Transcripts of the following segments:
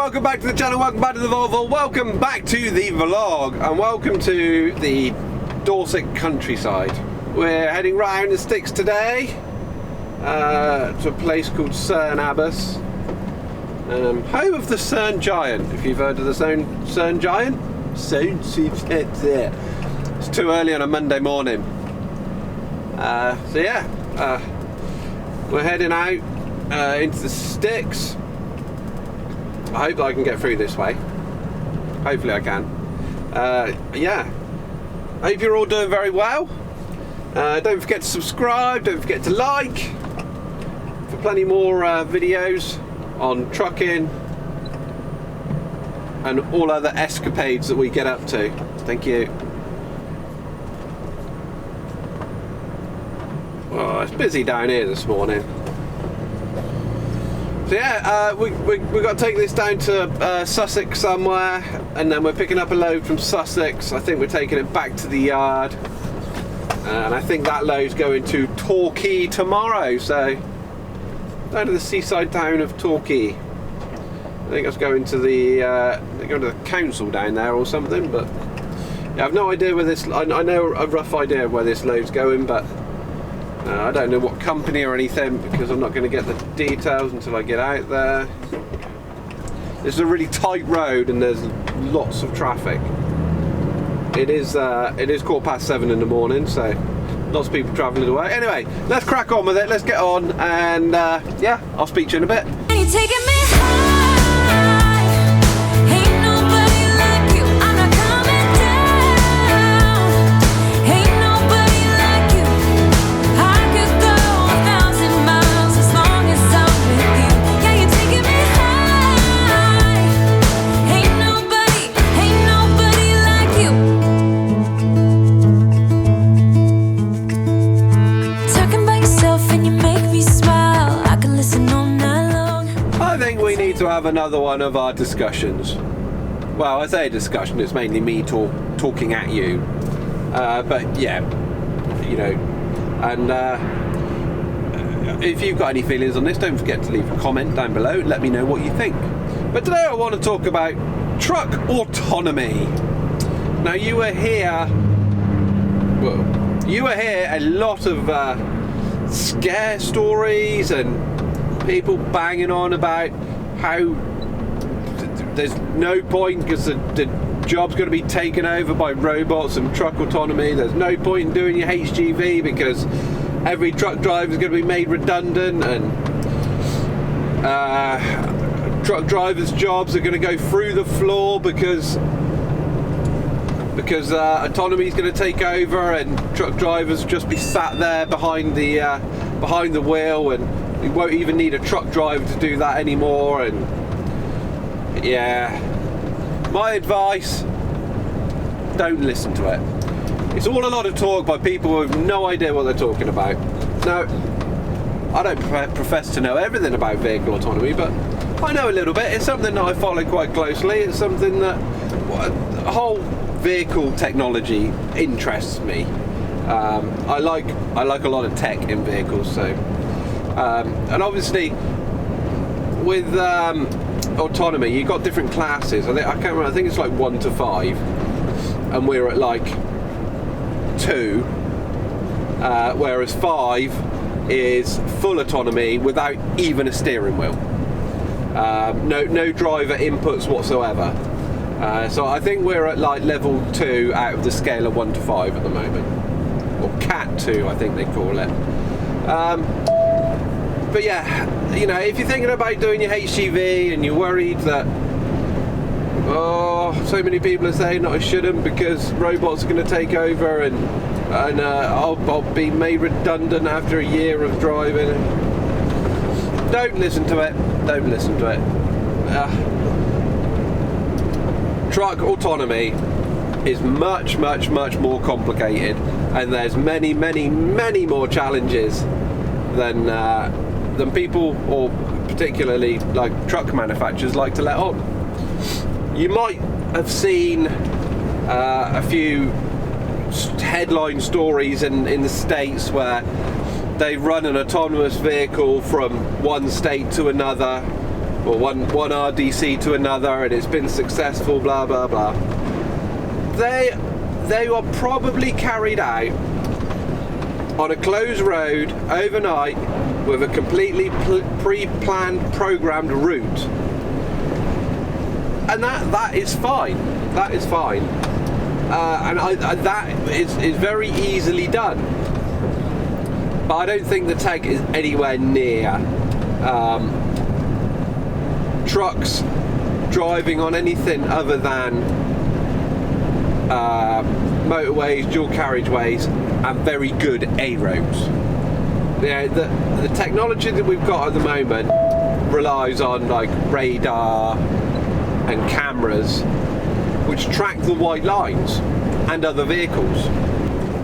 welcome back to the channel, welcome back to the Volvo, welcome back to the vlog, and welcome to the Dorset countryside. We're heading round the sticks today to a place called Cerne Abbas, home of the Cerne Giant, if you've heard of the Cerne Giant. It's too early on a Monday morning. We're heading out into the sticks. I hope that I can get through this way. Hopefully I can. I hope you're all doing very well. Don't forget to subscribe, don't forget to like for plenty more videos on trucking and all other escapades that we get up to. Thank you. Oh, it's busy down here this morning. So we've got to take this down to Sussex somewhere, and then we're picking up a load from Sussex. I think we're taking it back to the yard, and I think that load's going to Torquay tomorrow, so down to the seaside town of Torquay. I think that's going to the council down there or something, but yeah, I've no idea where this, I know a rough idea of where this load's going, but I don't know what company or anything, because I'm not going to get the details until I get out there. This is a really tight road and there's lots of traffic. It is 7:15 in the morning, so lots of people travelling away. Anyway, let's crack on with it, let's get on, and yeah, I'll speak to you in a bit. You're taking me high. Ain't nobody like you. I'm not coming down. Ain't nobody like you. I could go 1,000 miles as long as I'm with you. Yeah, you're taking me high. Ain't nobody like you. Talking about yourself and you make me smile. I can listen all night long. I think we need to have another one of our discussions. Well, I say a discussion, it's mainly me talking at you. But yeah, you know, and if you've got any feelings on this, don't forget to leave a comment down below and let me know what you think. But today I want to talk about truck autonomy. Now you were here a lot of scare stories and people banging on about how there's no point because the job's going to be taken over by robots and truck autonomy. There's no point in doing your HGV because every truck driver is going to be made redundant, and truck drivers' jobs are going to go through the floor because autonomy is going to take over, and truck drivers just be sat there behind the wheel, and you won't even need a truck driver to do that anymore. And yeah, my advice, don't listen to it. It's all a lot of talk by people who have no idea what they're talking about. Now, I don't profess to know everything about vehicle autonomy, but I know a little bit. It's something that I follow quite closely. It's something that whole vehicle technology interests me. I like a lot of tech in vehicles, so and obviously with autonomy you've got different classes. I can't remember, I think it's like 1 to 5, and we're at like 2, whereas 5 is full autonomy without even a steering wheel, no driver inputs whatsoever. So I think we're at like level 2 out of the scale of 1 to 5 at the moment, or Cat 2 I think they call it. But yeah, you know, if you're thinking about doing your HGV and you're worried that, so many people are saying that I shouldn't because robots are going to take over and I'll be made redundant after a year of driving, don't listen to it. Don't listen to it. Truck autonomy is much more complicated, and there's many more challenges than people, or particularly like truck manufacturers, like to let on. You might have seen a few headline stories in the States where they run an autonomous vehicle from one state to another or one RDC to another, and it's been successful, blah blah blah. They are probably carried out on a closed road overnight with a completely pre-planned, programmed route, and that is fine. That is fine, and that is very easily done. But I don't think the tech is anywhere near trucks driving on anything other than motorways, dual carriageways, and very good A roads. You know, the technology that we've got at the moment relies on like radar and cameras which track the white lines and other vehicles.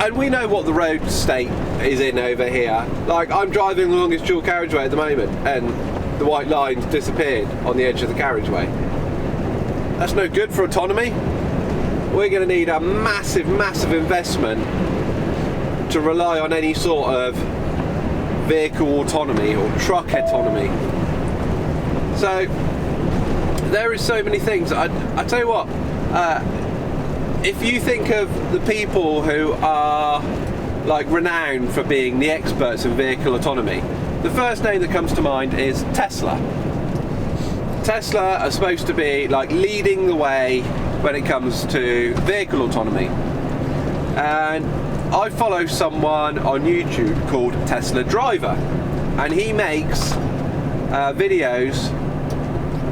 And we know what the road state is in over here. Like, I'm driving along this dual carriageway at the moment and the white lines disappeared on the edge of the carriageway. That's no good for autonomy. We're going to need a massive, massive investment to rely on any sort of vehicle autonomy or truck autonomy. So there is so many things. I tell you what, if you think of the people who are like renowned for being the experts in vehicle autonomy, the first name that comes to mind is Tesla. Tesla are supposed to be like leading the way when it comes to vehicle autonomy. And I follow someone on YouTube called Tesla Driver, and he makes videos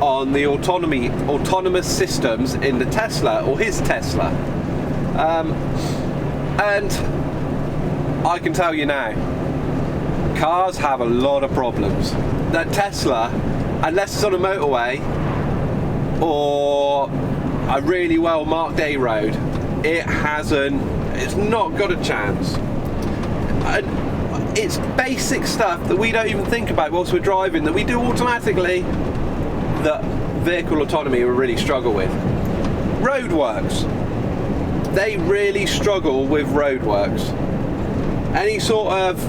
on the autonomous systems in the Tesla, or his Tesla. And I can tell you now, cars have a lot of problems. That Tesla, unless it's on a motorway or a really well marked A road, it's not got a chance. And it's basic stuff that we don't even think about whilst we're driving, that we do automatically, that vehicle autonomy will really struggle with. Roadworks. They really struggle with roadworks. Any sort of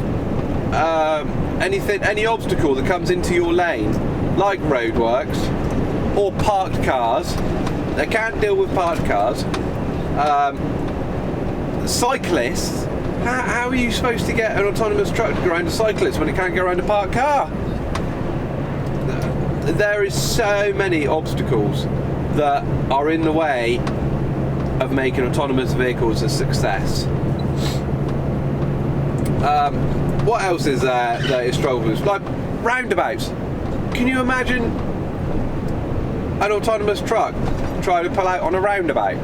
any obstacle that comes into your lane, like roadworks or parked cars, they can't deal with parked cars. Cyclists, how are you supposed to get an autonomous truck to go around a cyclist when it can't go around a parked car? There is so many obstacles that are in the way of making autonomous vehicles a success. What else is there that it struggles with? Like roundabouts. Can you imagine an autonomous truck trying to pull out on a roundabout?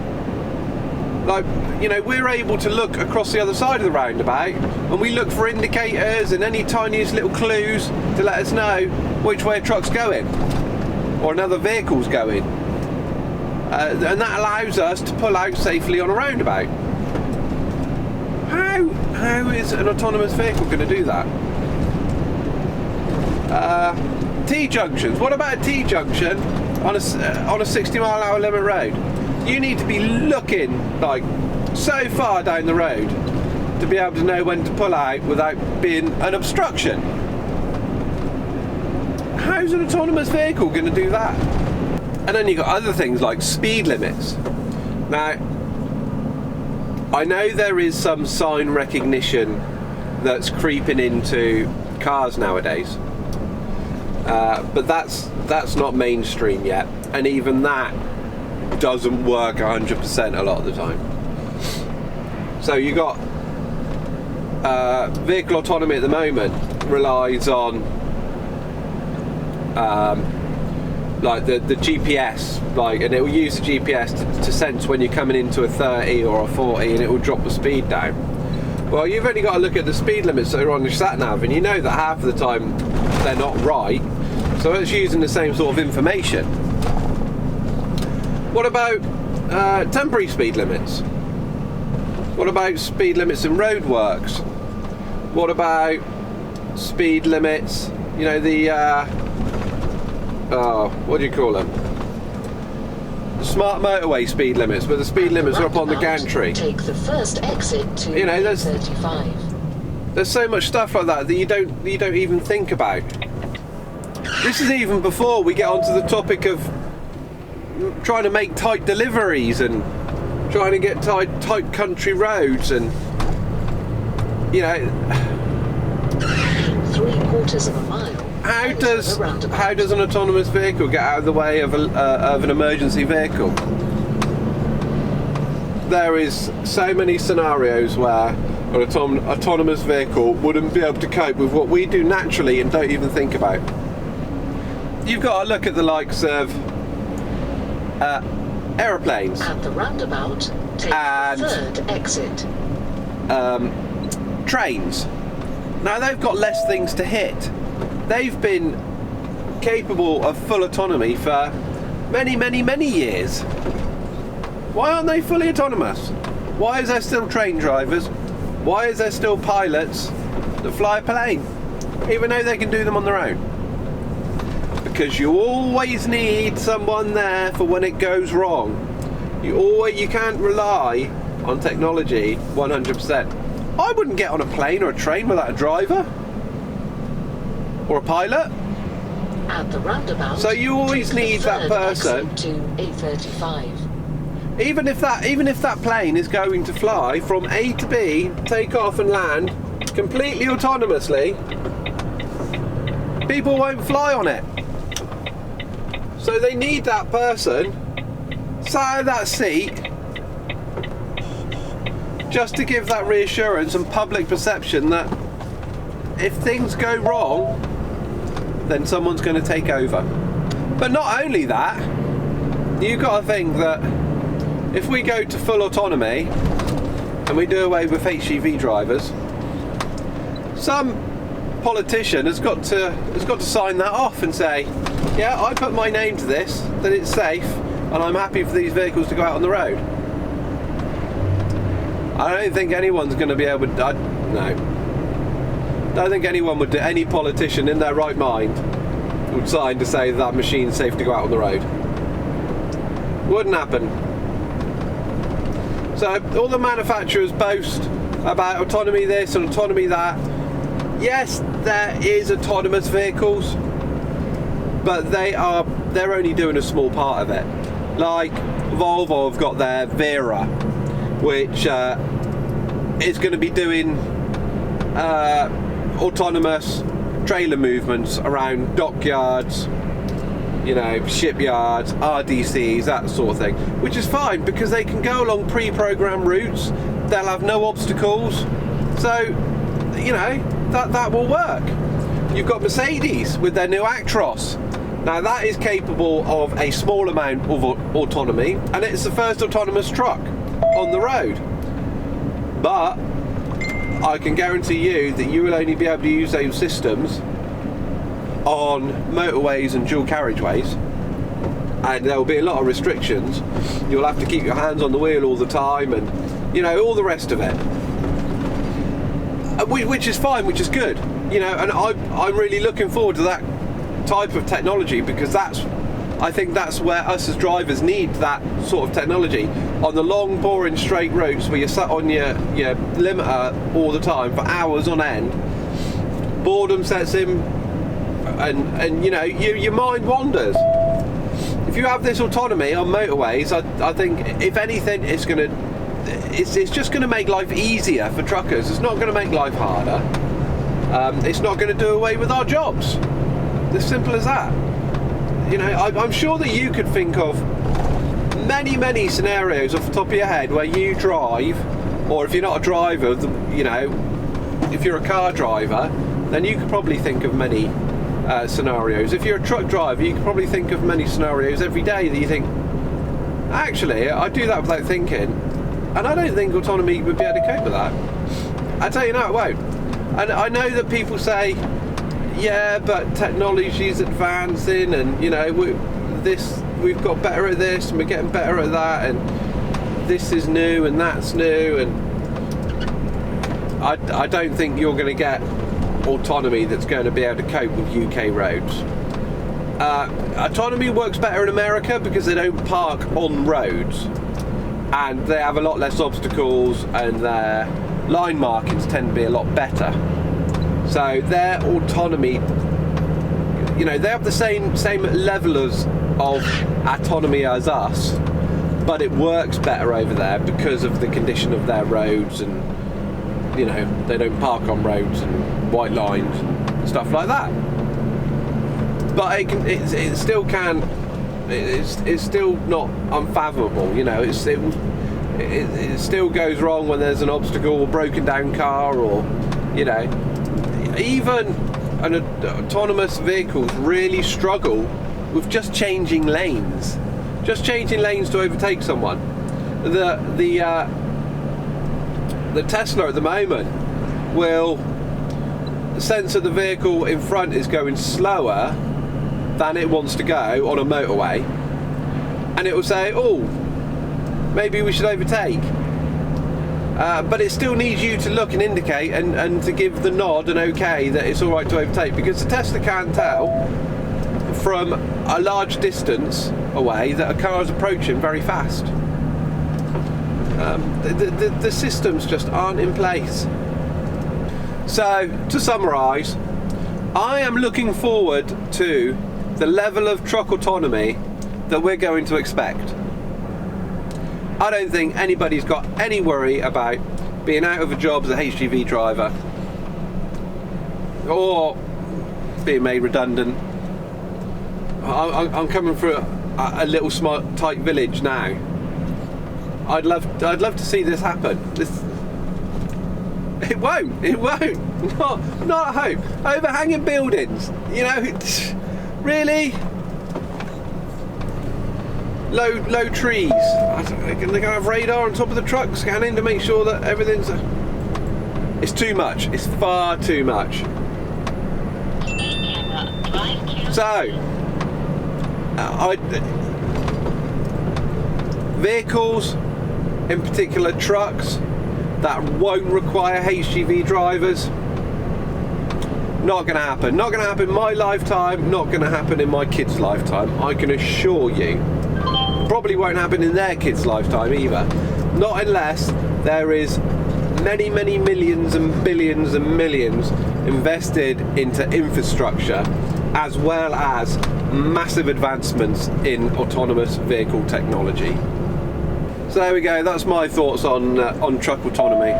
Like, you know, we're able to look across the other side of the roundabout, and we look for indicators and any tiniest little clues to let us know which way a truck's going or another vehicle's going, and that allows us to pull out safely on a roundabout. How is an autonomous vehicle going to do that? T-junctions. What about a T-junction on a 60-mile-an-hour limit road? You need to be looking like so far down the road to be able to know when to pull out without being an obstruction. How's an autonomous vehicle going to do that? And then you've got other things like speed limits. Now, I know there is some sign recognition that's creeping into cars nowadays, but that's not mainstream yet, and even that doesn't work 100% a lot of the time. So you got vehicle autonomy at the moment relies on like the GPS, like, and it will use the GPS to sense when you're coming into a 30 or a 40, and it will drop the speed down. Well, you've only got to look at the speed limits that are on your sat nav, and you know that half of the time they're not right, so it's using the same sort of information. What about temporary speed limits? What about speed limits in roadworks? What about speed limits, you know, the what do you call them? The smart motorway speed limits, where the speed limits are up on the gantry. Take the first exit to, you know, there's 35. so much stuff like that that you don't even think about. This is even before we get onto the topic of trying to make tight deliveries and trying to get tight country roads, and you know, 3/4 of a mile. how does an autonomous vehicle get out of the way of an emergency vehicle? There is so many scenarios where an autonomous vehicle wouldn't be able to cope with what we do naturally and don't even think about. You've got to look at the likes of aeroplanes. At the roundabout, take And- the third exit. Trains. Now they've got less things to hit. They've been capable of full autonomy for many, many, many years. Why aren't they fully autonomous? Why is there still train drivers? Why is there still pilots that fly a plane, even though they can do them on their own? Because you always need someone there for when it goes wrong. You can't rely on technology 100%. I wouldn't get on a plane or a train without a driver or a pilot. At the roundabout, So you always take the need that third person. exit to A35. Even if that plane is going to fly from A to B, take off and land completely autonomously, people won't fly on it. So they need that person sat in that seat just to give that reassurance and public perception that if things go wrong, then someone's going to take over. But not only that, you've got to think that if we go to full autonomy and we do away with HGV drivers, some politician has got to sign that off and say, yeah, I put my name to this, that it's safe, and I'm happy for these vehicles to go out on the road. I don't think anyone's going to be able to. No. I don't think anyone would do. Any politician in their right mind would sign to say that machine's safe to go out on the road. Wouldn't happen. So all the manufacturers boast about autonomy this and autonomy that. Yes, there is autonomous vehicles, but they're only doing a small part of it. Like Volvo have got their Vera, which is going to be doing autonomous trailer movements around dockyards, shipyards, RDCs, that sort of thing, which is fine because they can go along pre-programmed routes. They'll have no obstacles, so that will work. You've got Mercedes with their new Actros. Now that is capable of a small amount of autonomy, and it's the first autonomous truck on the road. But I can guarantee you that you will only be able to use those systems on motorways and dual carriageways, and there will be a lot of restrictions. You'll have to keep your hands on the wheel all the time, and all the rest of it, which is fine, which is good, and I'm really looking forward to that type of technology, because I think that's where us as drivers need that sort of technology on the long, boring straight routes where you're sat on your limiter all the time for hours on end. Boredom sets in, and your mind wanders. If you have this autonomy on motorways, I think if anything, it's just going to make life easier for truckers. It's not going to make life harder. It's not going to do away with our jobs. As simple as that. I'm sure that you could think of many, many scenarios off the top of your head where you drive, or if you're not a driver, if you're a car driver, then you could probably think of many scenarios. If you're a truck driver, you could probably think of many scenarios every day that you think, actually, I do that without thinking, and I don't think autonomy would be able to cope with that. I tell you now, it won't. And I know that people say, yeah, but technology's advancing, and we've got better at this, and we're getting better at that, and this is new and that's new, and I don't think you're going to get autonomy that's going to be able to cope with UK roads. Autonomy works better in America because they don't park on roads, and they have a lot less obstacles, and their line markings tend to be a lot better. So their autonomy you know, they have the same level of autonomy as us, but it works better over there because of the condition of their roads, and you know, they don't park on roads and white lines and stuff like that. But it still can. It's still not unfathomable. You know, it still goes wrong when there's an obstacle or broken down car, or you know, even autonomous vehicles really struggle with just changing lanes to overtake someone. The Tesla at the moment will sense that the vehicle in front is going slower than it wants to go on a motorway, and it will say, oh, maybe we should overtake, but it still needs you to look and indicate and to give the nod and okay that it's alright to overtake, because the Tesla can't tell from a large distance away that a car is approaching very fast. The systems just aren't in place. So, to summarise, I am looking forward to the level of truck autonomy that we're going to expect. I don't think anybody's got any worry about being out of a job as a HGV driver or being made redundant. I'm coming through a little smart tight village now. I'd love to see this happen. It won't. Not at home. Overhanging buildings. You know, really. Low trees. They're going to have radar on top of the truck scanning to make sure that everything's. It's too much. It's far too much. So, vehicles, in particular trucks, that won't require HGV drivers, not going to happen. Not going to happen in my lifetime, not going to happen in my kids' lifetime, I can assure you. Probably won't happen in their kids' lifetime either. Not unless there is many millions and billions and millions invested into infrastructure, as well as massive advancements in autonomous vehicle technology. So there we go, that's my thoughts on truck autonomy.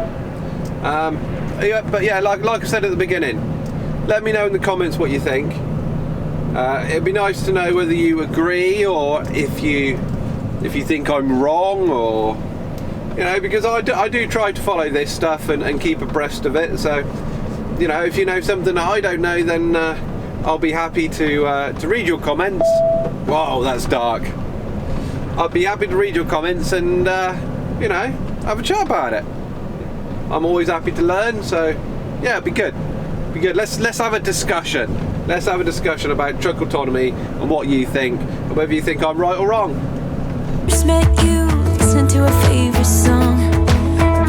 But yeah, like I said at the beginning, let me know in the comments what you think. It'd be nice to know whether you agree, or if you think I'm wrong, or you know, because I do try to follow this stuff and keep abreast of it. So you know, if you know something that I don't know, then I'll be happy to read your comments. Wow, that's dark. I'd be happy to read your comments and you know, have a chat about it. I'm always happy to learn, so yeah, it'd be good. Let's have a discussion. Let's have a discussion about truck autonomy and what you think, and whether you think I'm right or wrong. Just met you, listen to a favorite song.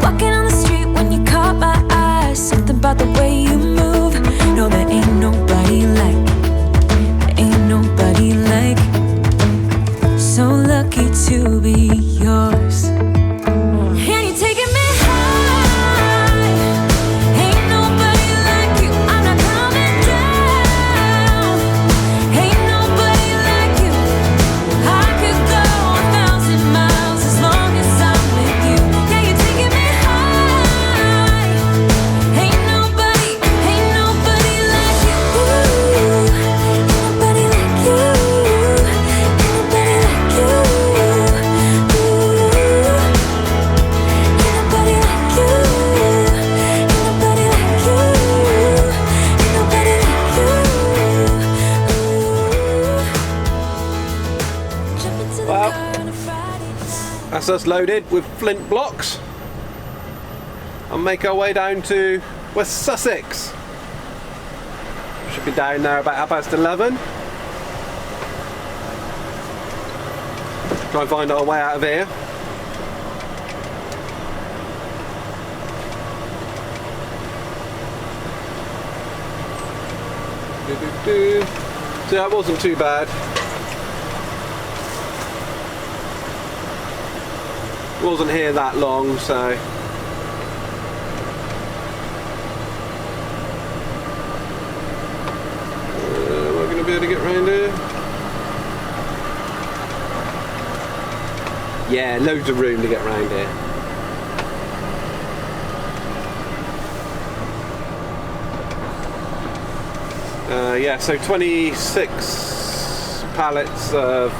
Walking on the street when you caught my eye. Something about the way you move. No, there ain't nobody like. There ain't nobody like. So lucky to be yours. And you're taking me high. Ain't nobody like you. I'm not coming down. Ain't nobody like you. I could go 1,000 miles as long as I'm with you. Yeah, you're taking me high. Ain't nobody like you. Ain't nobody like you. Ain't nobody like you. Ain't nobody like you. Ain't nobody like you. Ain't nobody like you. Jump into the Well, car on a Friday night. That's us loaded with flint blocks, and make our way down to West Sussex. Should be down there about 11:30. Try and find our way out of here. So that wasn't too bad. Wasn't here that long, so we're going to be able to Yeah, loads of room to get around here. Yeah, so 26 pallets of,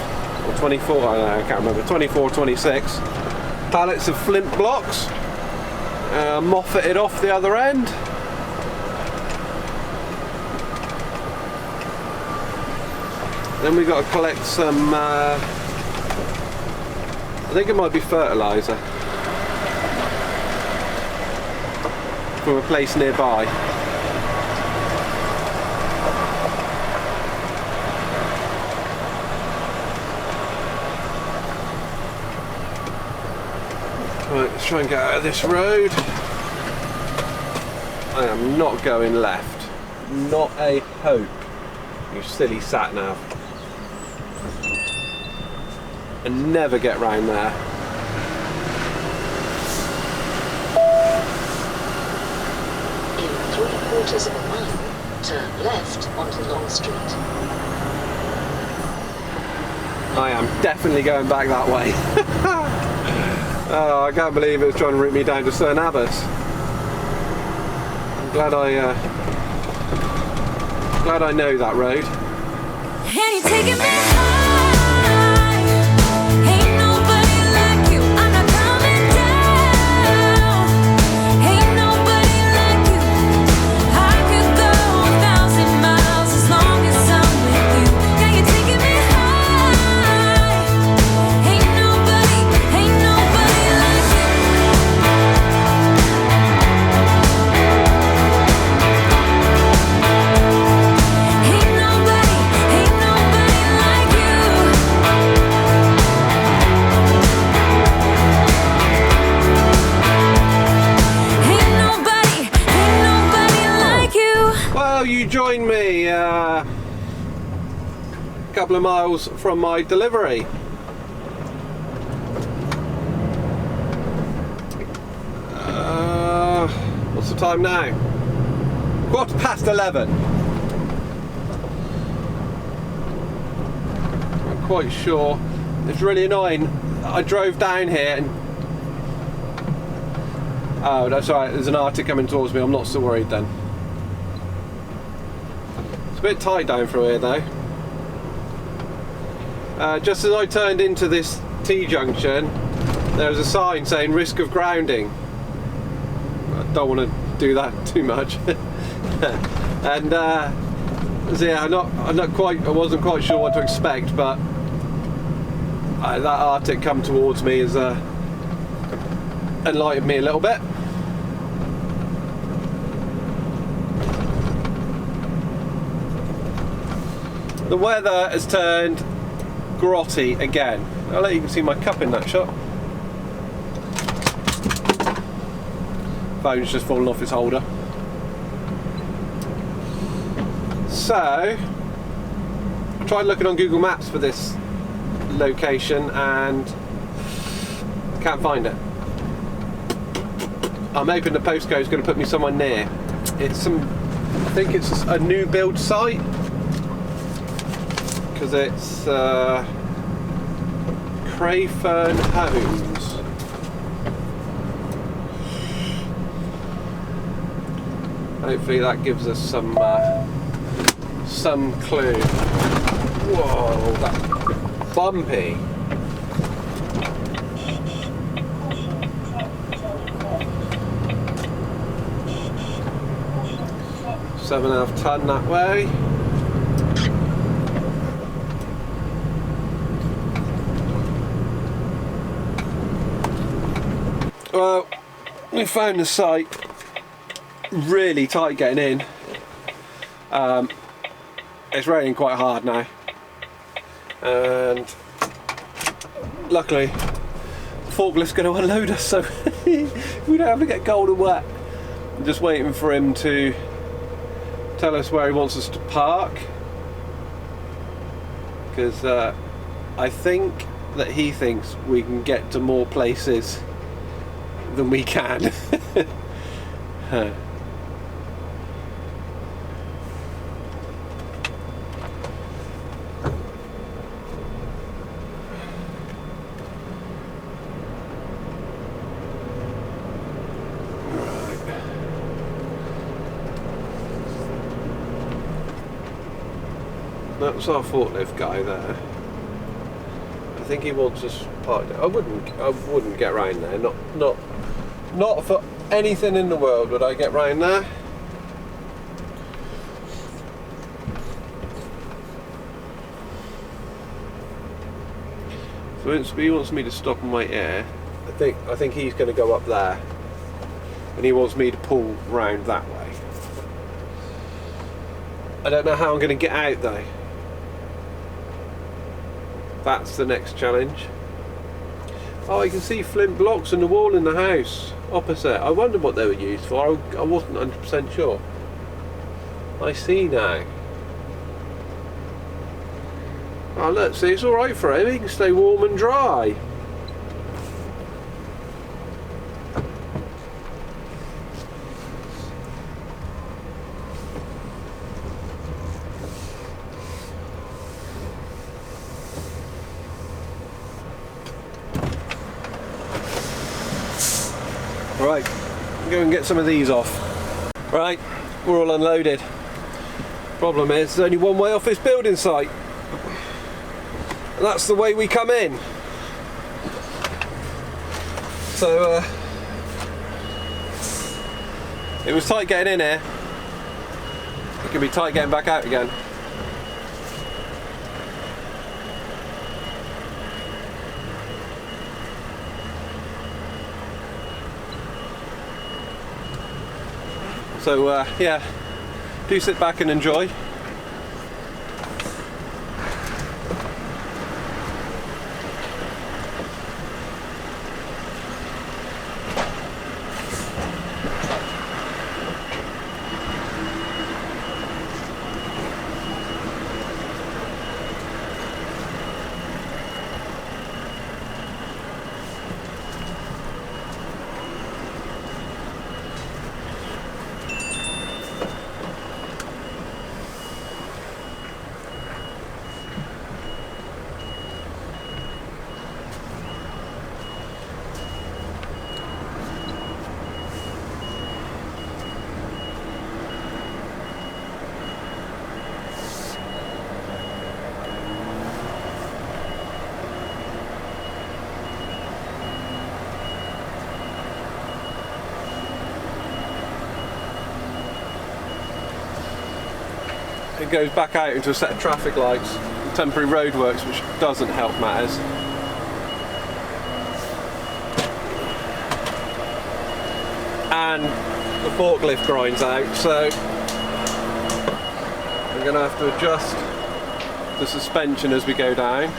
or 24, I don't know, I can't remember, 24, 26 pallets of flint blocks, moffated off the other end. Then we've got to collect some, I think it might be fertiliser from a place nearby. Right, let's try and get out of this road. I am not going left. Not a hope. You silly sat nav. And never get round there. In 3/4 of a mile, turn left onto Long Street. I am definitely going back that way. Oh, I can't believe it was trying to route me down to St Abbas. I'm glad I know that road. And you're taking me high. Ain't nobody like you. I'm not coming down. Ain't nobody like you. I could go 1,000 miles as long as I'm with you. Yeah, you're taking me high. Ain't nobody like you. Ain't nobody like you. Ain't nobody like you. Well, you joined me a couple of miles from my delivery. What's the time now? 11:15. I'm quite sure. It's really annoying. I drove down here and... Oh, that's alright. There's an Arctic coming towards me. I'm not so worried then. It's a bit tight down through here though. Just as I turned into this T-junction, there was a sign saying risk of grounding. I don't want to do that too much. And so yeah, I wasn't quite sure what to expect, but that Arctic come towards me has enlightened me a little bit. The weather has turned grotty again. I'll let you can see my cup in that shot. Phone's just fallen off its holder. So, I tried looking on Google Maps for this location and can't find it. I'm hoping the postcode is going to put me somewhere near. It's I think it's a new build site because it's Crayfern Homes. Hopefully that gives us some clue. Whoa, that's bumpy. Seven and a half ton that way. Well, we found the site. Really tight getting in. It's raining quite hard now, and luckily the forklift's going to unload us, so we don't have to get cold and wet. I'm just waiting for him to tell us where he wants us to park, because I think that he thinks we can get to more places than we can. That's our forklift guy there. I think he wants us parked. I wouldn't get round there. Not for anything in the world would I get round there. So he wants me to stop and wait here. I think he's going to go up there, and he wants me to pull round that way. I don't know how I'm going to get out though. That's the next challenge. Oh, you can see flint blocks in the wall in the house opposite. I wondered what they were used for. I wasn't 100% sure. I see now. Oh look, see, it's alright for him. He can stay warm and dry. Right, go and get some of these off. Right, we're all unloaded. Problem is, there's only one way off this building site. And that's the way we come in. So, it was tight getting in here. It can be tight getting back out again. So yeah, do sit back and enjoy. It goes back out into a set of traffic lights, temporary roadworks, which doesn't help matters. And the forklift grinds out, so I'm going to have to adjust the suspension as we go down.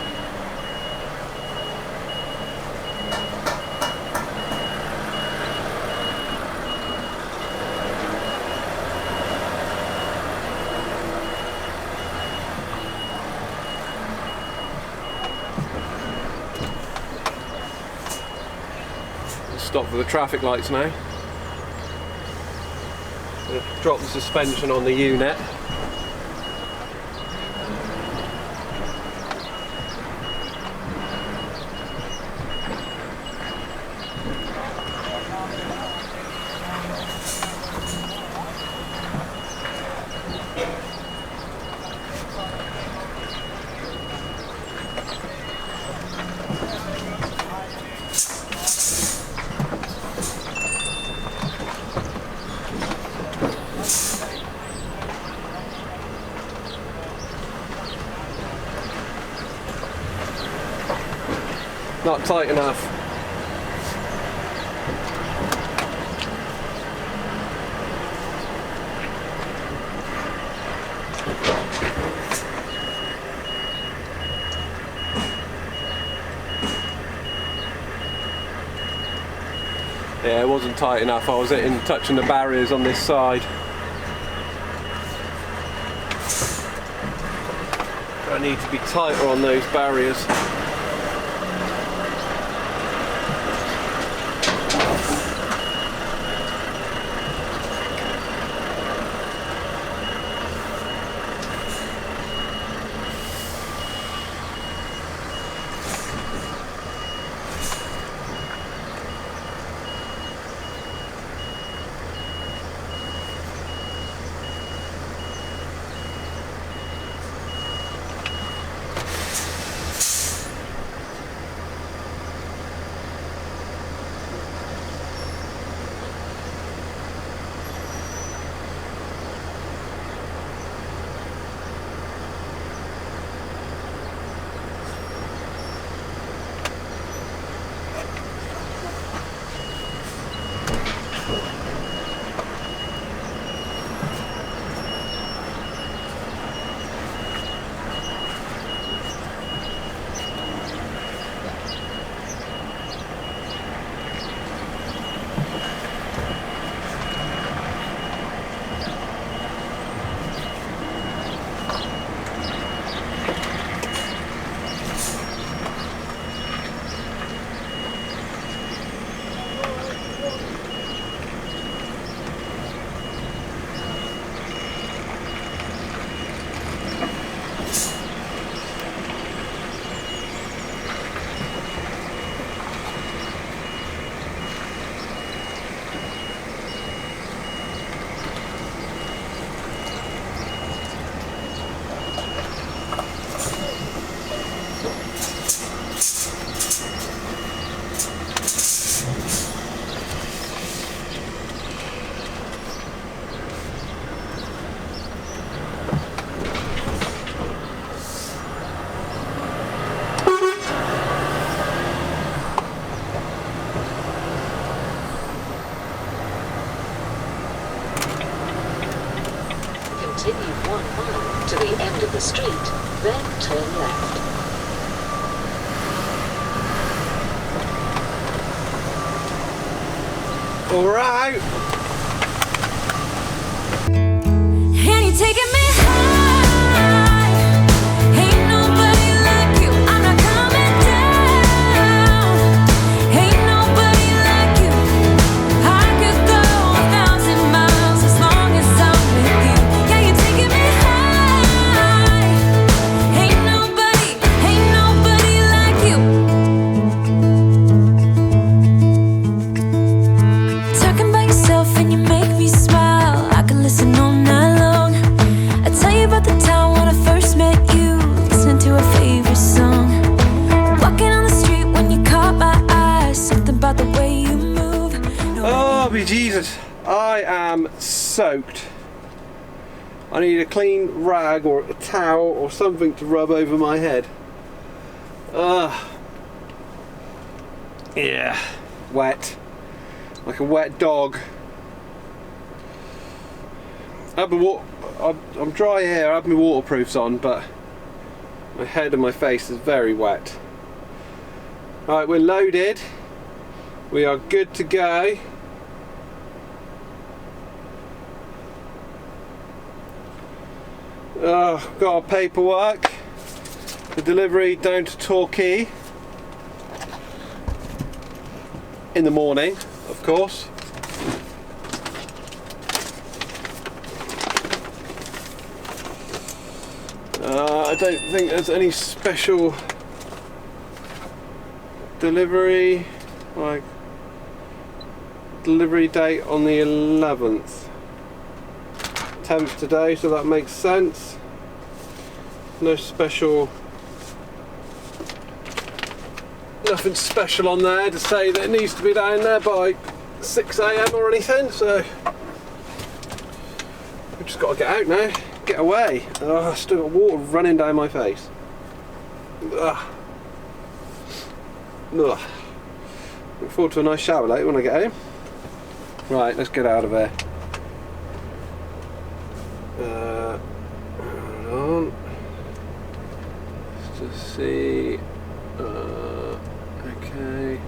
Stop for the traffic lights now. Drop the suspension on the unit. Not tight enough. Yeah, it wasn't tight enough. I was touching the barriers on this side. I need to be tighter on those barriers. continue 1 mile to the end of the street, then turn left. All right. And you're taking me high. Ain't nobody like you. I'm not coming down. Ain't nobody like you. I could go 1,000 miles as long as I'm with you. Yeah, you're taking me high. Ain't nobody like you. Talking about yourself and you make me smile. I can listen all night long. I tell you about the time when I first met you, listening to a favorite song. Walking on the street when you caught my eye, something about the way you move. Oh, be Jesus. I am soaked. I need a clean rag or a towel or something to rub over my head. Yeah, wet. Like a wet dog. I'm dry here, I have my waterproofs on, but my head and my face is very wet. Right, we're loaded. We are good to go. Got our paperwork. The delivery down to Torquay. In the morning, of course. I don't think there's any special delivery, like delivery date on the 11th. 10th today, so that makes sense. No special, nothing special on there to say that it needs to be down there by 6 AM or anything, so we've just got to get out now. Get away. Oh, I've still got water running down my face. Ugh. Ugh. Look forward to a nice shower later when I get home. Right, let's get out of here. Hold on. Let's just see. Okay.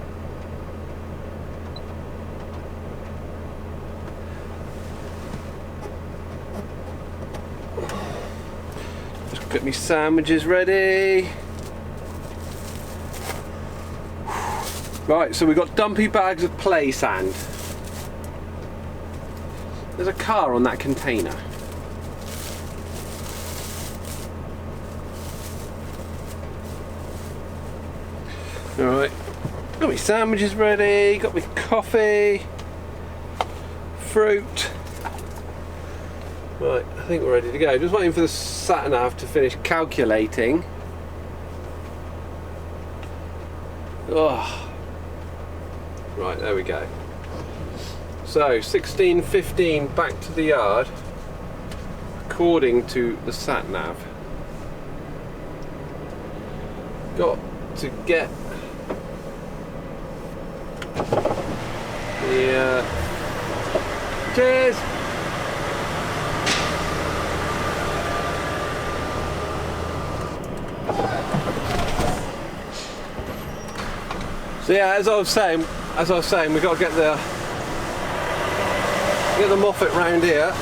Get me sandwiches ready. Right, so we've got dumpy bags of play sand. There's a car on that container. Alright, got me sandwiches ready, got me coffee, fruit. Right, I think we're ready to go. Just waiting for the sat-nav to finish calculating. Oh. Right, there we go. So, 16:15 back to the yard, according to the sat-nav. Got to get the... Cheers! So yeah, as I was saying, we've got to get the Moffat round here.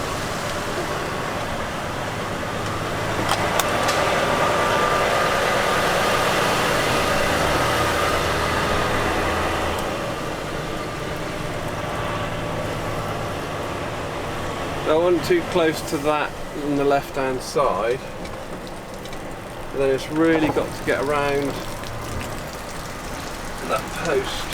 I wasn't too close to that on the left hand side. And then it's really got to get around that post.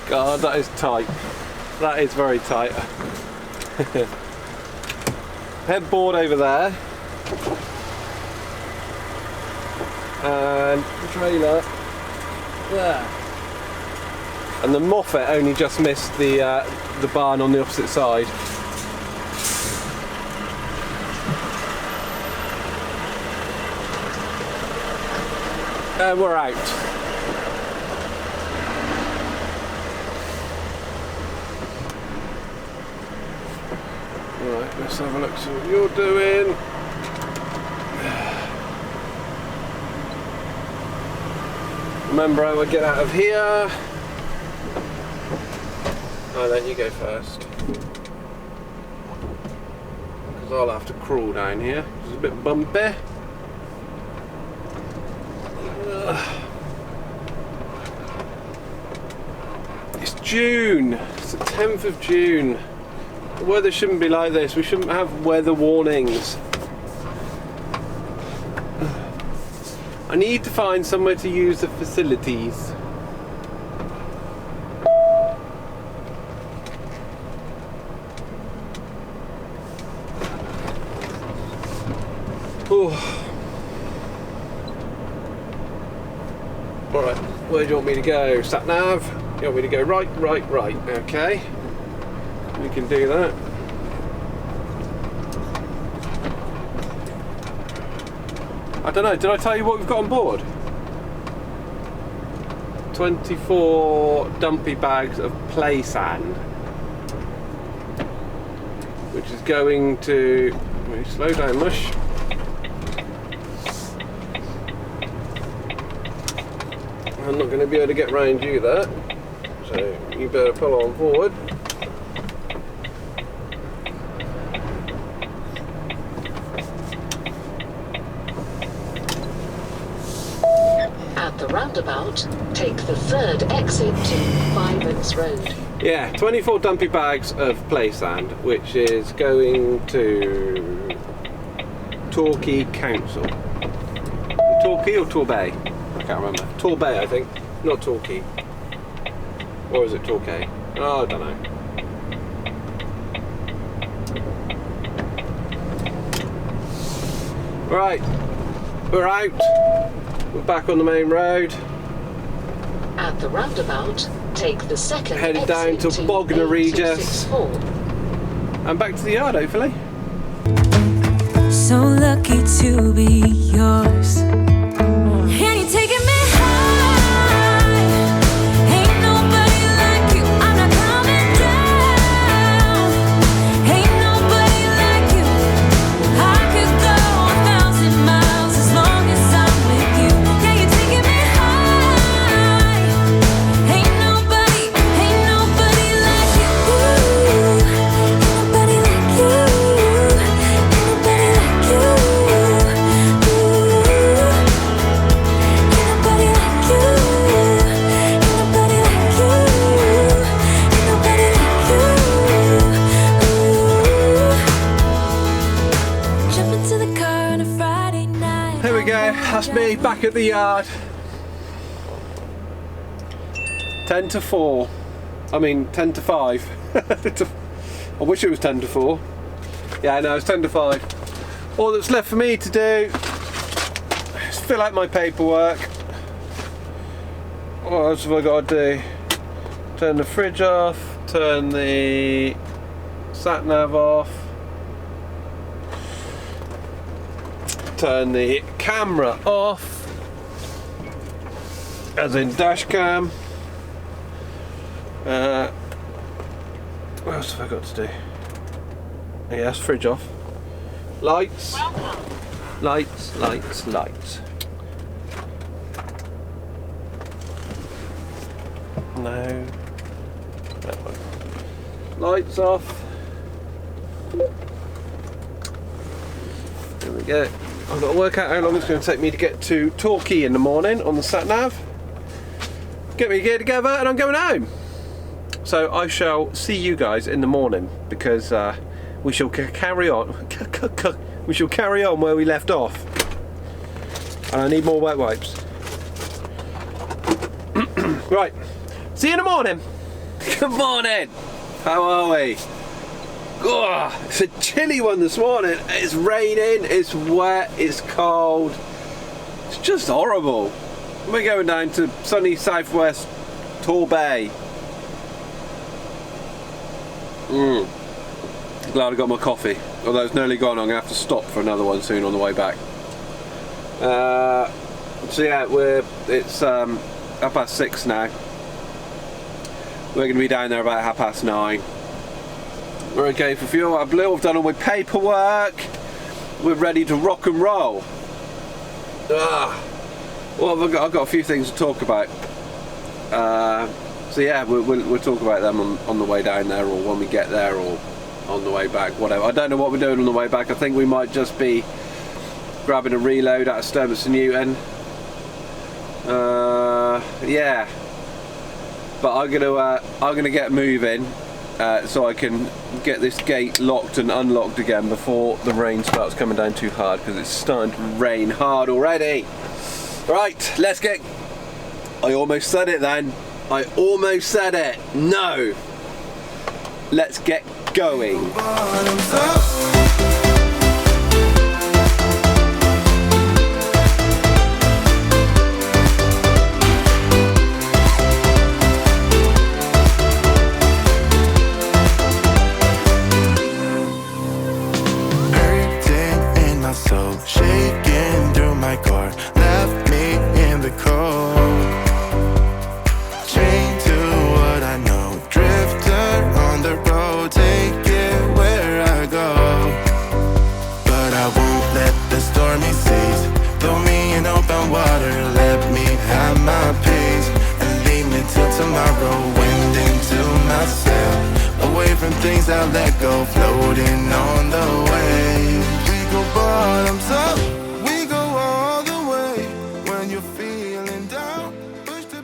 God, that is tight. That is very tight. Headboard over there. And the trailer there. And the Moffat only just missed the barn on the opposite side. And we're out. Right, let's have a look, see what you're doing. Remember how I get out of here. I'll let you go first. Because I'll have to crawl down here. It's a bit bumpy. It's June. It's the 10th of June. The weather shouldn't be like this. We shouldn't have weather warnings. I need to find somewhere to use the facilities. Alright, where do you want me to go? Sat nav? You want me to go right? Okay. We can do that. I don't know, did I tell you what we've got on board? 24 dumpy bags of play sand. Which is going to... Let me slow down, mush. I'm not going to be able to get round you there, so you better pull on forward. At the roundabout, take the third exit to Paignton Road. Yeah, 24 dumpy bags of play sand, which is going to Torquay Council. Torquay or Torquay? I can't remember. Torquay, I think. Not Torquay. Or is it Torquay? Oh, I don't know. Right, we're out. We're back on the main road. At the roundabout, take the second Headed exit down to Bognor Regis. And back to the yard, hopefully. So lucky to be yours. And you're taking me high. Ain't nobody like you. I'm not coming down. Ain't nobody like you. I could go 1,000 miles as long as I'm with you. Yeah, you're taking me high. Ain't nobody like you. Ain't nobody like you. Here we go, that's me back at the yard. 10 to 4. I mean 10 to 5. I wish it was 10 to 4. Yeah, no, it's 10 to 5. All that's left for me to do is fill out my paperwork. What else have I got to do? Turn the fridge off, turn the sat nav off, turn the camera off, as in dash cam. What else have I got to do? Yes, fridge off. Lights. Lights. No. That one. Lights off. There we go. I've got to work out how long it's going to take me to get to Torquay in the morning on the sat nav. Get me gear together and I'm going home. So I shall see you guys in the morning because we shall carry on. We shall carry on where we left off. And I need more wet wipes. Right. See you in the morning. Good morning. How are we? Oh, it's a chilly one this morning. It's raining, it's wet, it's cold. It's just horrible. We're going down to sunny southwest Torquay. Glad I got my coffee. Although it's nearly gone, I'm going to have to stop for another one soon on the way back. So yeah, it's 6:30 now. We're going to be down there about 9:30. We're okay for fuel. I've done all my paperwork. We're ready to rock and roll. Well, I've got a few things to talk about. So yeah, we'll talk about them on the way down there, or when we get there, or on the way back, whatever. I don't know what we're doing on the way back. I think we might just be grabbing a reload out of Sturmers and Newton. Yeah. But I'm gonna get moving. So I can get this gate locked and unlocked again before the rain starts coming down too hard, because it's starting to rain hard already. Right, let's get... I almost said it then. I almost said it. No. Let's get going. Shaking through my car, left me in the cold. Chained to what I know, drifter on the road, take it where I go. But I won't let the stormy seas throw me in open water. Let me have my peace and leave me till tomorrow. Wind into my sail, away from things I let go, floating on the waves. Go bottoms up, we go all the way. When you're feeling down, push the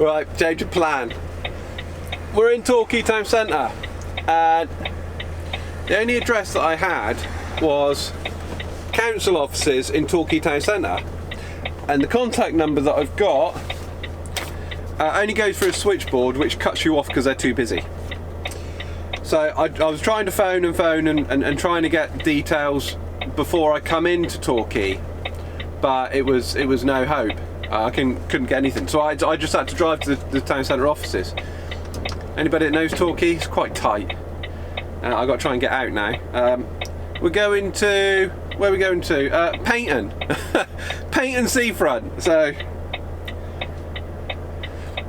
Right, change of plan. We're in Torquay town centre, and the only address that I had was council offices in Torquay town centre, and the contact number that I've got only goes through a switchboard, which cuts you off because they're too busy. So I was trying to phone and trying to get details before I come into Torquay, but it was no hope. I couldn't get anything. So I just had to drive to the town centre offices. Anybody that knows Torquay, it's quite tight. I've got to try and get out now. We're going to... Where are we going to? Paignton. Paignton seafront. So...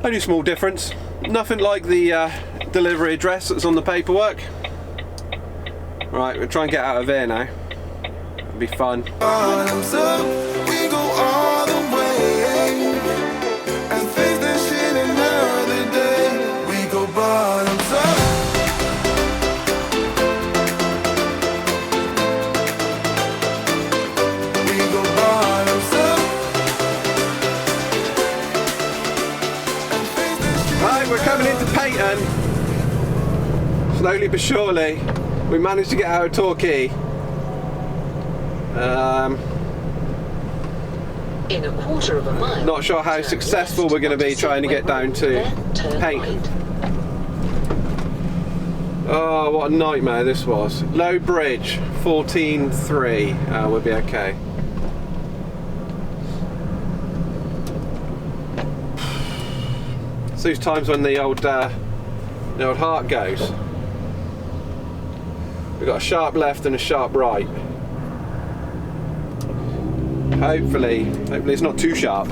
Only a small difference. Nothing like the delivery address that's on the paperwork. Right, we'll try and get out of here now. It'll be fun. bottoms up, we go all the way. And face that shit another day. We go bottoms up. We go bottoms up. And face that shit. Right, we're coming into Paignton. Slowly but surely, we managed to get out of Torquay. In a quarter of a mile. Not sure how turn successful left we're going to be onto trying to get Silver down Road, to then turn Paignton. right. Oh, what a nightmare this was. Low bridge, 14.3. We'll be okay. It's those times when the old heart goes. We've got a sharp left and a sharp right. Hopefully it's not too sharp.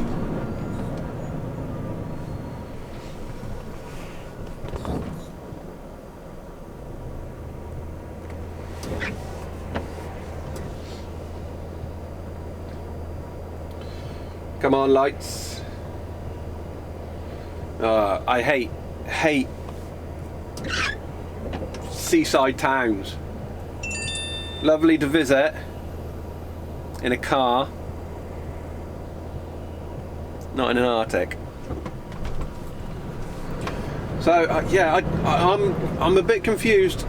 Come on, lights. I hate seaside towns. Lovely to visit in a car, not in an Arctic. So yeah, I'm a bit confused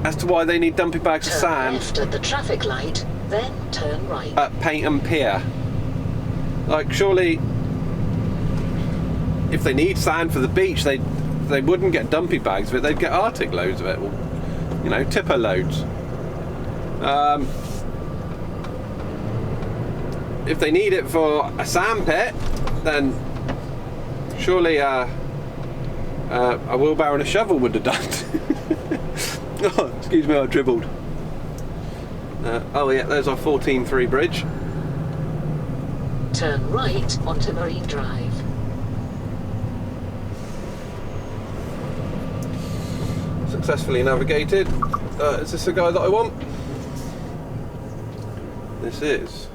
as to why they need dumping bags of Turn sand left at the traffic light, then turn right. at Paignton Pier. Like, surely, if they need sand for the beach, they they wouldn't get dumpy bags of it, they'd get Arctic loads of it, or, you know, tipper loads. If they need it for a sand pit, then surely a wheelbarrow and a shovel would have done. Oh, excuse me, I dribbled. Oh yeah, there's our 14.3 bridge. Turn right onto Marine Drive. Successfully navigated. Is this the guy that I want? This is.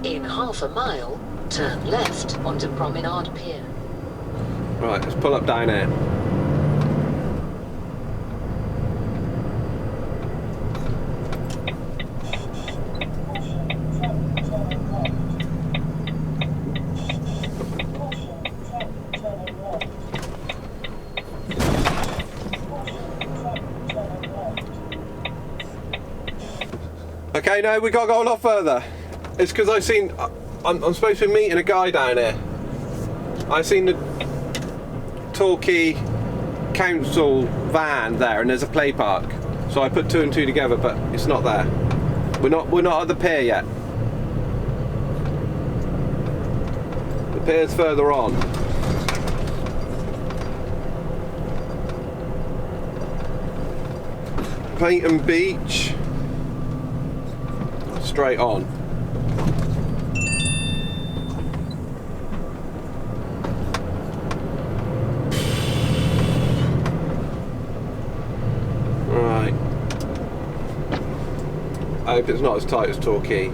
In half a mile, turn left onto Promenade Pier. Right, let's pull up down here. Okay, no, we got to go a lot further. It's because I seen, I'm supposed to be meeting a guy down here. I seen the Torquay council van there, and there's a play park. So I put 2 and 2 together, but it's not there. We're not at the pier yet. The pier's further on. Paignton Beach. Straight on. Right. I hope it's not as tight as Torquay.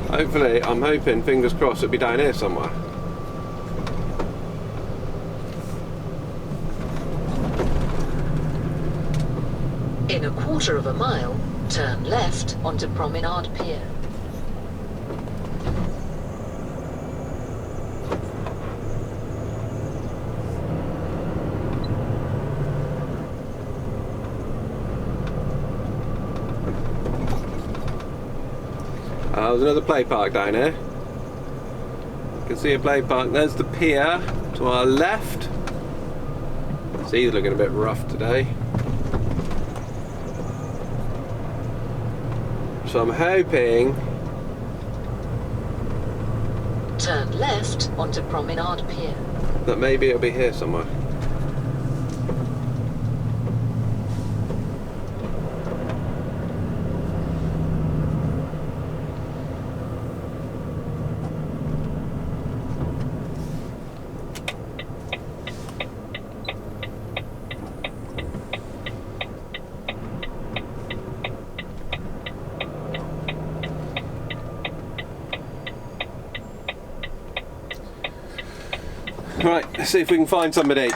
Hopefully, I'm hoping, fingers crossed, it'll be down here somewhere. In a quarter of a mile, turn left onto Promenade Pier. There's another play park down here. You can see a play park. There's the pier to our left. Sea's looking a bit rough today. So I'm hoping. Turn left onto Promenade Pier. That maybe it'll be here somewhere. Right, let's see if we can find somebody.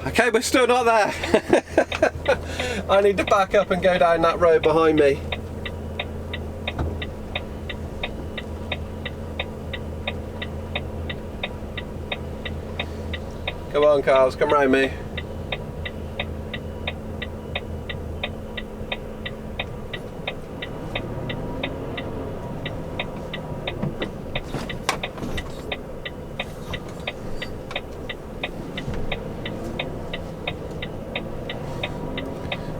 Okay, we're still not there. I need to back up and go down that road behind me. Come on, Carls, come round me.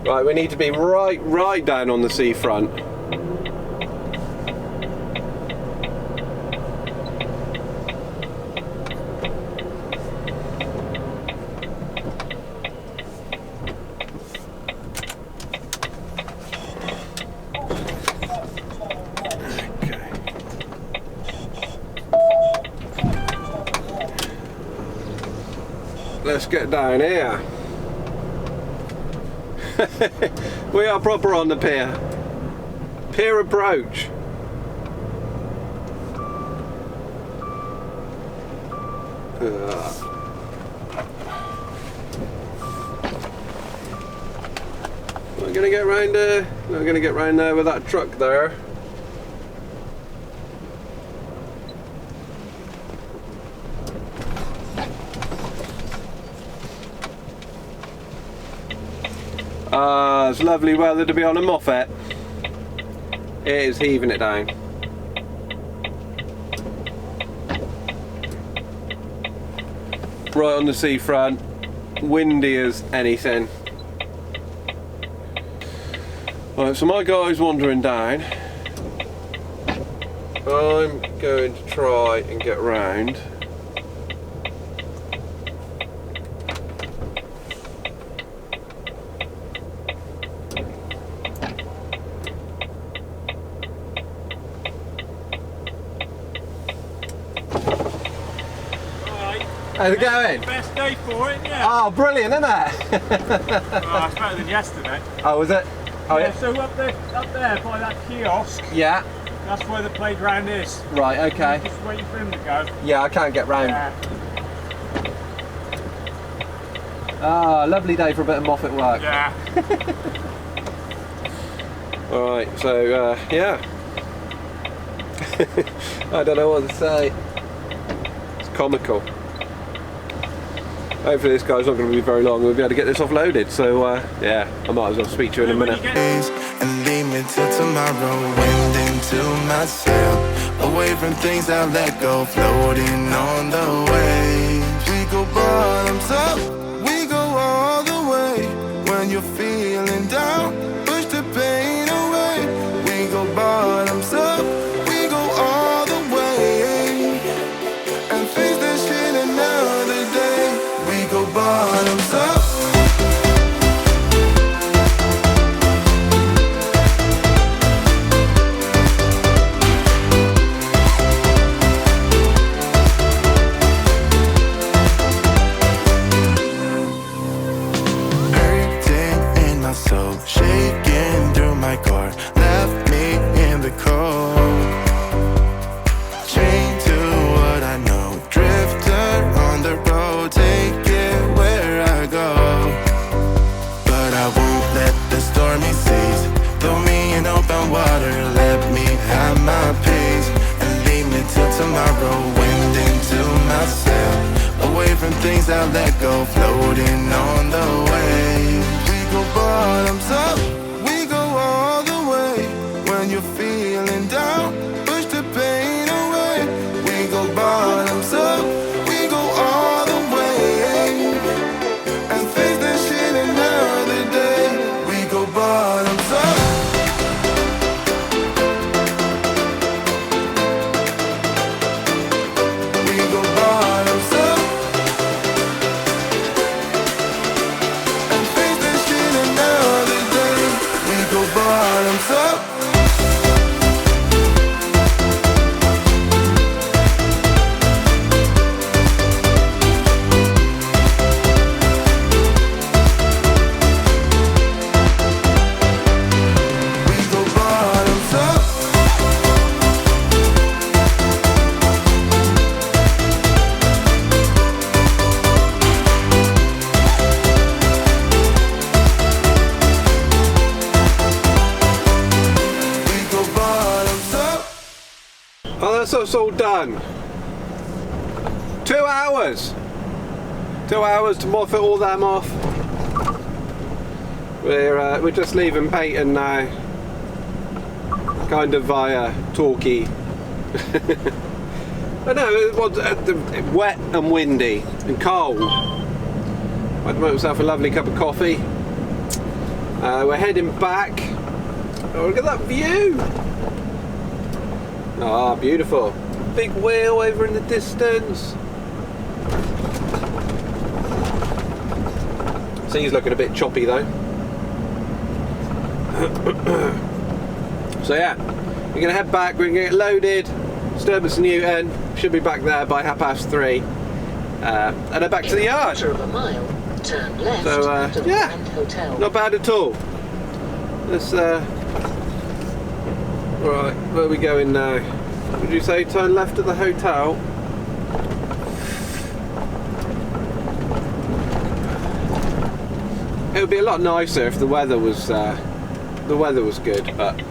Right, we need to be right down on the seafront. Okay. Let's get down here. We are proper on the pier. Pier approach. We're gonna get round there. We're gonna get round there with that truck there. Ah, it's lovely weather to be on a Moffat. It is heaving it down. Right on the seafront, windy as anything. Right, so my guy's wandering down. I'm going to try and get round. How's it going? Best day for it, yeah. Oh, brilliant, isn't it? Oh, it's better than yesterday. Oh, was it? Oh, Yeah, so up there by that kiosk, Yeah. that's where the playground is. Right, okay. Just waiting for him to go. Yeah, I can't get round. Yeah. Ah, lovely day for a bit of Moffat work. Yeah. Alright, so, yeah. I don't know what to say. It's comical. Hopefully this guy's not going to be very long. We'll be able to get this offloaded. So, yeah, I might as well speak to you in a minute. Days and leave me till tomorrow. Wind into myself, away from things I let go, floating on the waves. We go bottoms up, we go all the way. When you're feeling down, push the pain away. We go bottoms up, we go all the way, and face that shit another day. We go bottoms up. So shaking through my car, left me in the cold. Chained to what I know, drifter on the road, take it where I go. But I won't let the stormy seas throw me in open water. Let me have my pace and leave me till tomorrow. Wind into myself, away from things I let go, floating on the waves. Go bottoms up, we go all the way. When you're feeling down, push the pain away. We go bottoms up, we go all the way, and face that shit another day. We go bottoms up. We go bottoms up. Bottoms up. We go bottoms up. Oh, that's us all done. 2 hours. 2 hours to Moffat all them off. We're just leaving Paignton now. Kind of via Torquay. I know it was wet and windy and cold. I made myself a lovely cup of coffee. We're heading back. Oh, look at that view. Ah, beautiful. Big wheel over in the distance. Sea's looking a bit choppy though. So yeah, we're going to head back, we're going to get loaded, Sturmis Newton, should be back there by 3:30, and then back to the yard. Quarter of a mile, turn left So to the yeah, Grand Hotel. not bad at all. Let's right, where are we going now? Would you say turn left at the hotel? It would be a lot nicer if the weather was good, but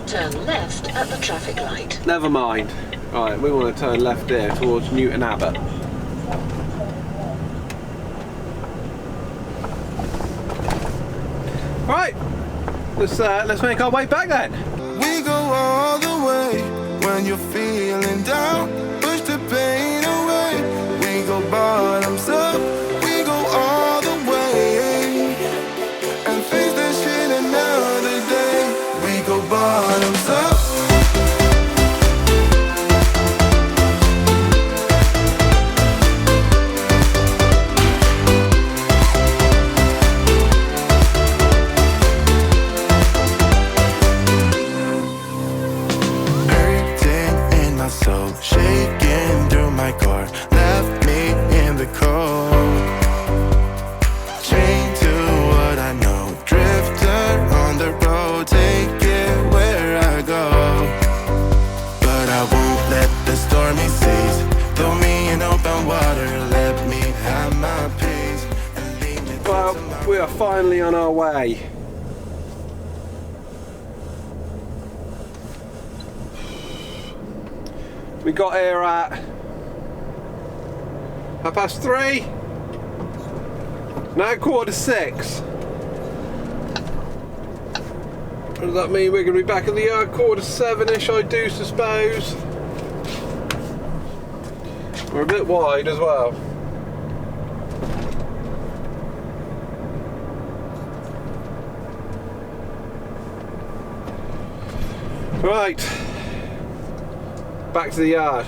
Turn left at the traffic light. never mind. Right, we want to turn left here towards Newton Abbot. Right, let's make our way back then. We go all the way when you're feeling down. Push the pain away. We go bottoms up. We go all the way and face that shit another day. We go bottoms up. So shaking through my car, left me in the cold. Chained to what I know, drifter on the road, take it where I go. But I won't let the stormy seas throw me in open water. Let me have my peace and leave me. Well, we are finally on our way. We got here at 3:30. Now 5:45. What does that mean? We're going to be back at the yard 6:45ish, I do suppose. We're a bit wide as well. Right. Back to the yard.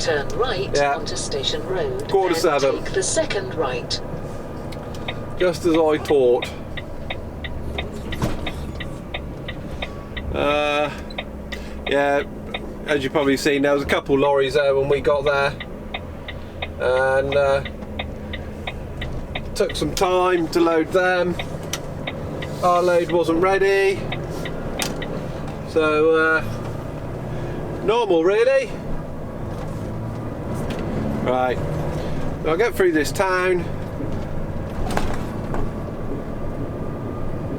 Turn right Yeah. onto Station Road. 6:45. Then take the second right. Just as I thought. Yeah, as you've probably seen, there was a couple lorries there when we got there, and took some time to load them. Our load wasn't ready, so normal really. Right, I'll get through this town.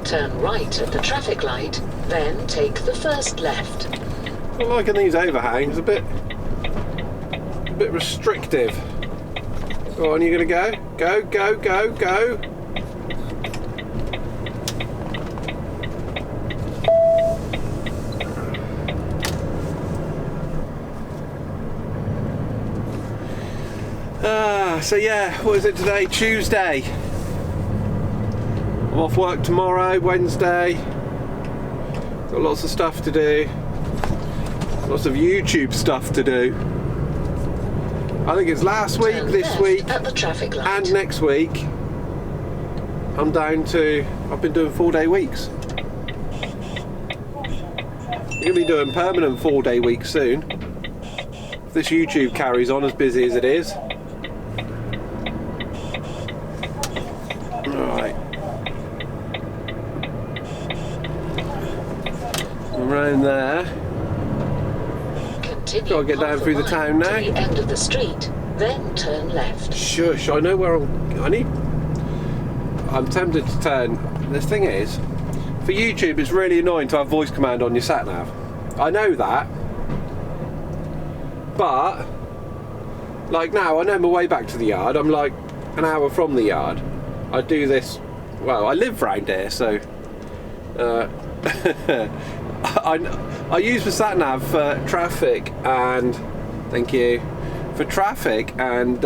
Turn right at the traffic light, then take the first left. I'm liking these overhangs, a bit restrictive. Go on, you gonna go? Go, go, go, go. So yeah, what is it today? Tuesday. I'm off work tomorrow, Wednesday. Got lots of stuff to do. Lots of YouTube stuff to do. I think it's last week, Turn this left week, at the traffic light. and next week. I'm down to, I've been doing 4-day weeks. I'm going to be doing permanent 4-day weeks soon. If this YouTube carries on as busy as it is. Right. Around there. Continue Gotta get down half a through the mile town to now. the end of the street, then turn left. Shush, I know where I'm tempted to turn. The thing is, for YouTube it's really annoying to have voice command on your sat nav. I know that. But like now I know my way back to the yard. I'm like an hour from the yard. I do this, well, I live round here, so I use the sat nav for traffic and thank you for traffic and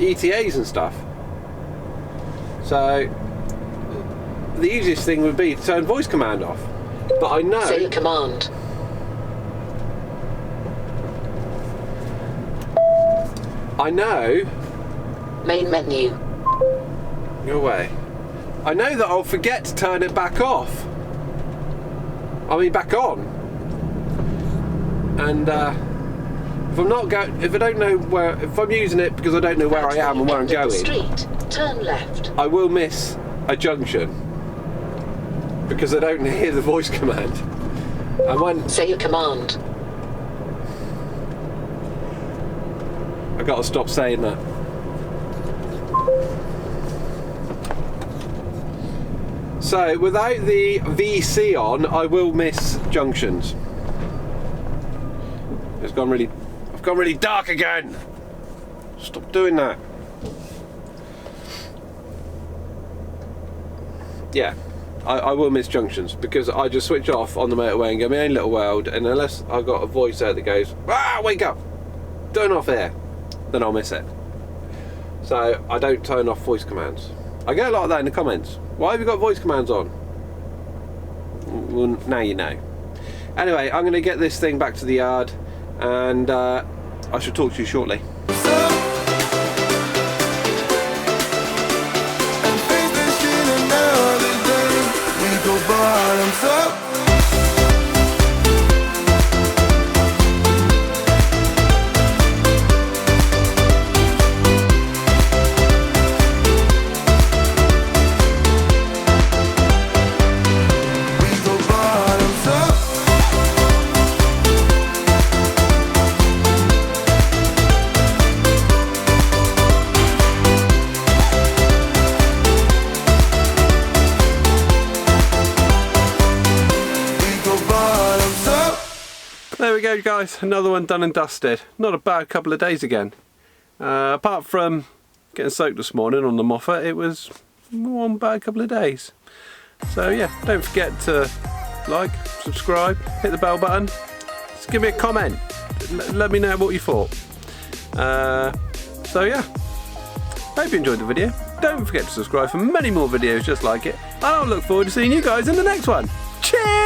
ETAs and stuff. So the easiest thing would be to turn voice command off. But I know Say command. Main menu. Go away. I know that I'll forget to turn it back off. I mean back on. And if I'm not going, if I don't know where, if I'm using it because I don't know where I am and where I'm going, Street, turn left. I will miss a junction because I don't hear the voice command. And when Say your command. I got to stop saying that. So without the VC on, I will miss junctions. I've gone really dark again. Stop doing that. yeah, I will miss junctions because I just switch off on the motorway and go my own little world, and unless I've got a voice out that goes, wake up, turn off here, then I'll miss it. So I don't turn off voice commands. I get a lot of that in the comments. Why have you got voice commands on? Well, now you know. Anyway, I'm going to get this thing back to the yard, and I shall talk to you shortly. Bottoms up. We go bottoms up. There we go, guys, another one done and dusted. Not a bad couple of days again. Apart from getting soaked this morning on the Moffat, it was one bad couple of days. So yeah, don't forget to like, subscribe, hit the bell button, just give me a comment, let me know what you thought. So yeah, hope you enjoyed the video. Don't forget to subscribe for many more videos just like it, and I'll look forward to seeing you guys in the next one. Cheers!